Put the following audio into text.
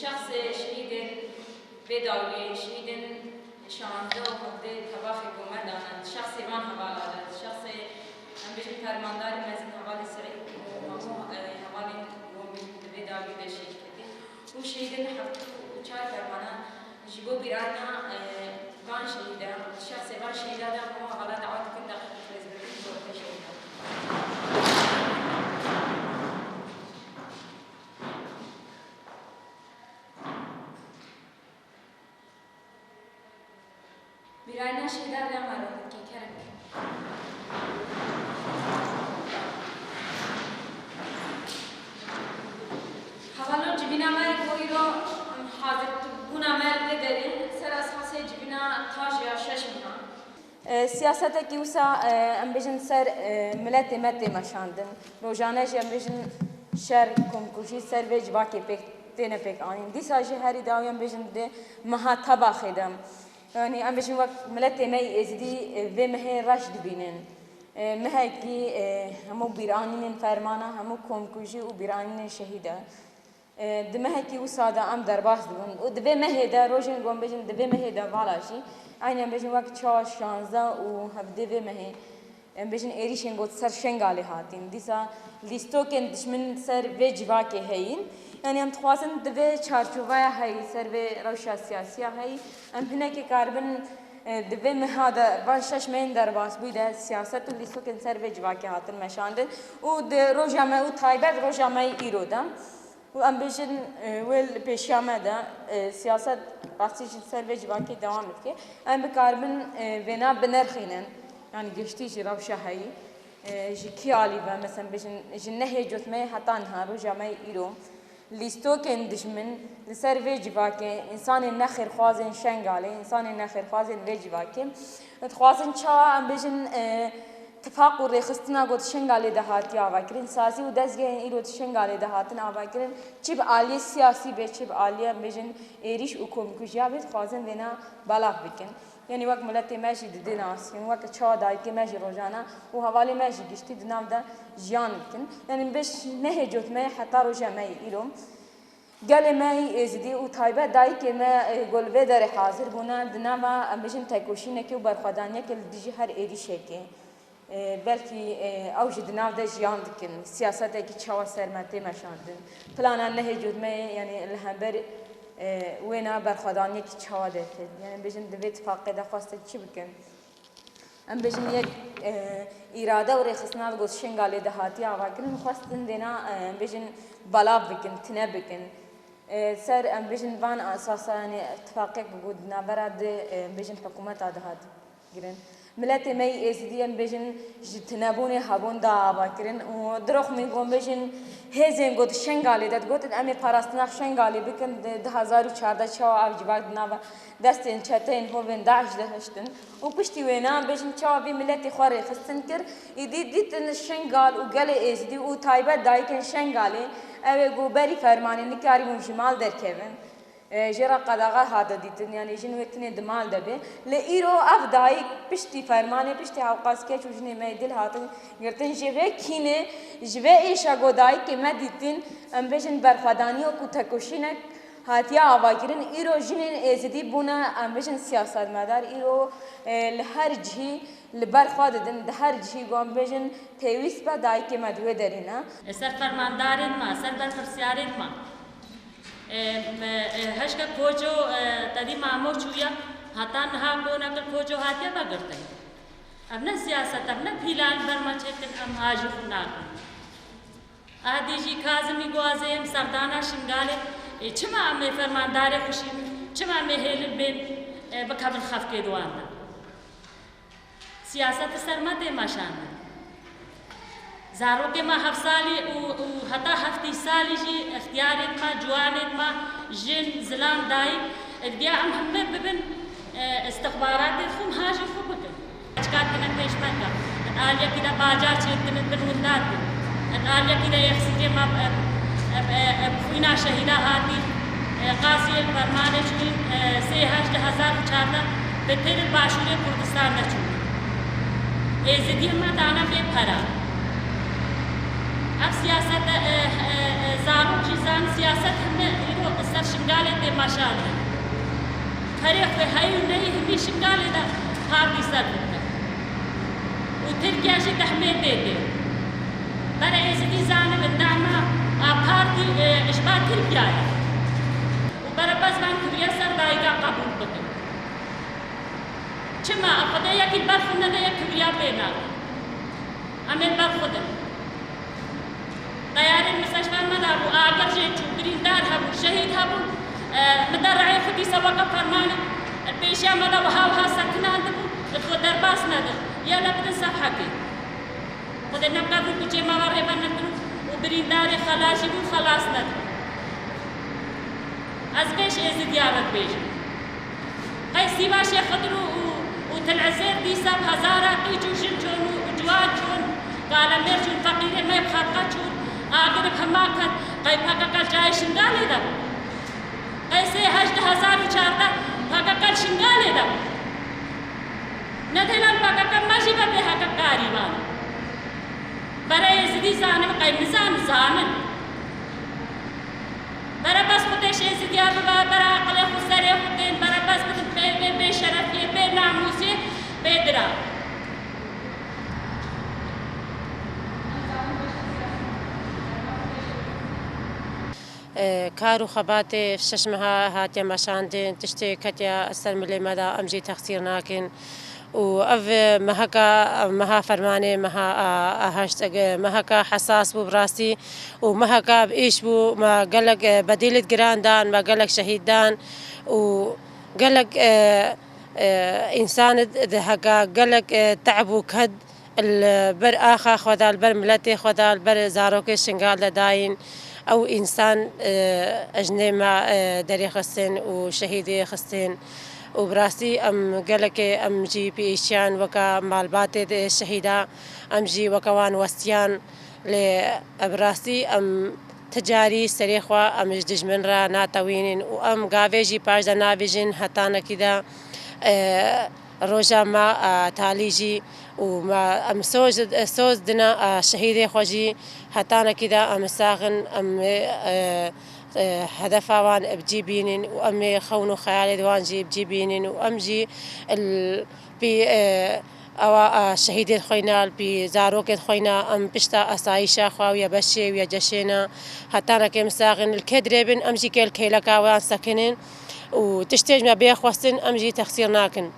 الشخص شهيد بداوي شهيد شانزده و هفده تباخ قومدان الشخص من حواله الشخص هم بيجي فرماندار مزن حوالي سعيد ومامو حوالي بداوي بشهيد كده وشهيد حفظ وشار فرمانا جيبو بيرانا وان شهيده الشخص وان شهيده ده هو حواله دعوات كده خلص بيجي شهيده Birayna şeyler yapmadık ki kerem. Havalı cibina mer koyro hazır buna mer bederi serasası cibina taş ya şaşmına. Siyasete ki usa ambijin ser millet mette maşandın. Rojane ji ambijin şer komkuji ser ve civaki pek tene pek anin. Disajı her idağın ambijin de mahataba khedam. يعني أنا بجي وقت ملتي ماي إزدي في مهي رشد بينن مهي كي همو بيرانين فرمانا همو كومكوجي وبيرانين شهيدة دمهي كي وصادا أم درباس دون ودبي مهي دا روجين قوم بجن دبي مهي دا فالاشي أنا بجي وقت شاش شانزا وهبدي في مهي بجن إيريشين قد سر شنغالي هاتين ديسا لیستو کن دشمن سر و جواکه هین یعنی هم تخواستن دوی چارچوبای هی سر و روشا سیاسی هی هم هنه که کاربن دوی مهادا باشش من در باس بوده سیاست و لیستو کن سر و جواکه هاتن مشاندن و روزامه و تایبت روزامه ایرودم و ام بیشتر ول پیشیامه دا سیاست راستیش سر و جواکه دوام می‌کنه ام بکاربن ونا بنرخینن yani geçtiği ravşahayı ki aliva mesela bizim ne hecutme hatan haru jamai iro listo ke düşman ser ve civake insanın ne khir khazin şengale insanın ne khir khazin ve civake khazin ça am bizim اتفاق و رخصتنا قد شنگاله دهاتی آواکرین سازی و دزگه ایرو شنگاله دهاتن آواکرین چیب عالی سیاسی به چیب عالی بیشن ایریش و کمکوشیا بید خوازن وینا بالا بکن یعنی وقت ملت ماشي ديناس يعني وقت شو داي كي ماشي روجانا وحوالي ماشي قشتي دنام دا جيان بكن يعني باش نهجوت ما حتى روجا ما يلوم قال ما يزدي وتايبه داي كي ما قول بدر حاضر بنا دناما بيجن تاكوشينا كي وبرخدانيا كي ديجي هر ايدي شيكي بلكي اوج دناو دا جيان دكن سياسات كي تشوا سرمتي مشاندن فلانا نهجوت ما يعني الهبر وينا برخدانية كشهادة يعني بيجن دبيت فاقد خاصة شو بكن أم بيجن يك إرادة ورخصنا الجوز شنغالي دهاتي عواكن خاصة دينا بيجن بلاب بكن تنا بكن سر أم بيجن فان أساسا يعني اتفاقك بقول نبرد بيجن حكومة دهات جرين ملت ماي إزديان بيجن جتنابوني هابون دا عواكرين ودروخ ميقوم بيجن هزين قد شنغالي داد قد أمي باراستناخ شنغالي بكن 2014 شاو عف جباك دنابا دستين چتين هوين داعش دهشتن وبشتي وينا بيجن شاو بي ملتي خواري خستن كر يديتن الشنغال وقالي إزدي وتايبة دايكن شنغالي أوي قو بري فرماني نكاري مجمال در كيفن جرا قداغا هذا ديتن يعني جنوتني دمال دبي لإيرو أفدايك بشتي فرمانه بشتي عوقاس كيش وجني ما يدل هاتن يرتن جبه كينه جبه إيشا قداي كما ديتن أم بيجن برخداني وكتكوشينك هاتيا عواقرين إيرو جنين إزدي بونا أم بيجن سياسات مدار إيرو لهر جهي لبرخاددن دهر جهي قام بيجن بيويس بداي كما دوه درينا سر فرماندارين ما سر برفرسيارين ما هشكا كوجو تدي مامو چويا هاتان ها کو نقل كوجو هاتيا بغرتے ابنا سیاست ابنا پھیلان برما چکن ام حاجی خنا ادی جی کاظمی گوازم سردانا شنگاله چما ام فرماندار خوشی چما مهل بن بقبل خف کے دوان سیاست سرمت ماشان زارو کے ما حفصالی و حتا هفتی سالی جی اختیارت ما جوانت ما جن زلام داي دیا ام همه ببن استخبارات خم هاجي خو بكن اشكال كنا پیش مكا الاليا كده باجار چتن بن ولاد الاليا كده يخسي ما بخوينا شهيدا هاتي قاضي الفرمان چوين 3014 بتر باشور کردستان نچو ازدی ما دانا به پرا اب سیاست زارو چیزان سیاست همه ایرو سرشنگار ماشان فريق هاي ونهي هميش قال إذا هاردي سالفة وتركيا شي تحميل بيدي برا يزيد زانب الدعمة هاردي إشباه تركيا وبرا بس من كبريا سر دايقا قبول بكم كما أخذ يكي برخنا دا يكبريا بينا أمين برخدن طيار المستشفى مدارو آقر جيتشو بريندار هبو شهيد هبو مدار رعي خدي سواقا فرمانا البيشيا مدى وهاوها سكنا دبو ادخل درباس ندر يلا بدن صفحكي خد نبقى في كوچه مواري بندرو وبرينداري خلاشي بو خلاص ندر از بيش ازد يابد بيش قاي سيباشي خدرو وتلعزير دي ساب هزارة قيجو شنشون وجواجون قال ميرجون فقيرين ما يبخرقاتون آقرب هماكت قاي بحقا جاي شنغالي دب قاي سي 8,014 بحقا شنغالي دب ندهلان بحقا ماشي بدي حقا قاريبان برای زدی زانم قاي مزان زامن برا بس خودش ازدیا برا عقل خسری خودین برا بس به شرفی به ناموسی بدرا كارو خباتي ششمها هاتيا مشاندين تشتي كتيا السلملي مدى أمجي تخسير ناكن وأف مها فرماني مها مهكا حساس بو براسي ومهكا بإيش بو ما قالك بديلة جراندان ما قالك شهيدان وقالك إنسان هكا قالك تعبو كد البر آخا خدا البر ملتي خدا البر زاروكي شنقال داين أو إنسان أجنبي ما دري خستين وشهيدي خستين وبراسي أم قالك أم جي بيشان وكا مالبات الشهيدة أم جي وكوان وستيان لأبراسي أم تجاري سريخوا أم جدج من را ناتوين وأم قافيجي باجدا نافيجين هتانا كده روجا ما تاليجي وما أم سوز دنا شهيدي خوجي هتانا كده أم ساغن أم هدفا وان بجيبينين وأمي خونو خيالي دوان جي بجيبينين وأمجي بي أو شهيدي خوينا بي زاروك خوينا أم بشتا أسايشا خواويا بشي ويا جشينا هتانا كم ساغن الكدربن أمجي كيل كيلكا وان سكنين وتشتيج ما بيخوستن أمجي تخسير ناكن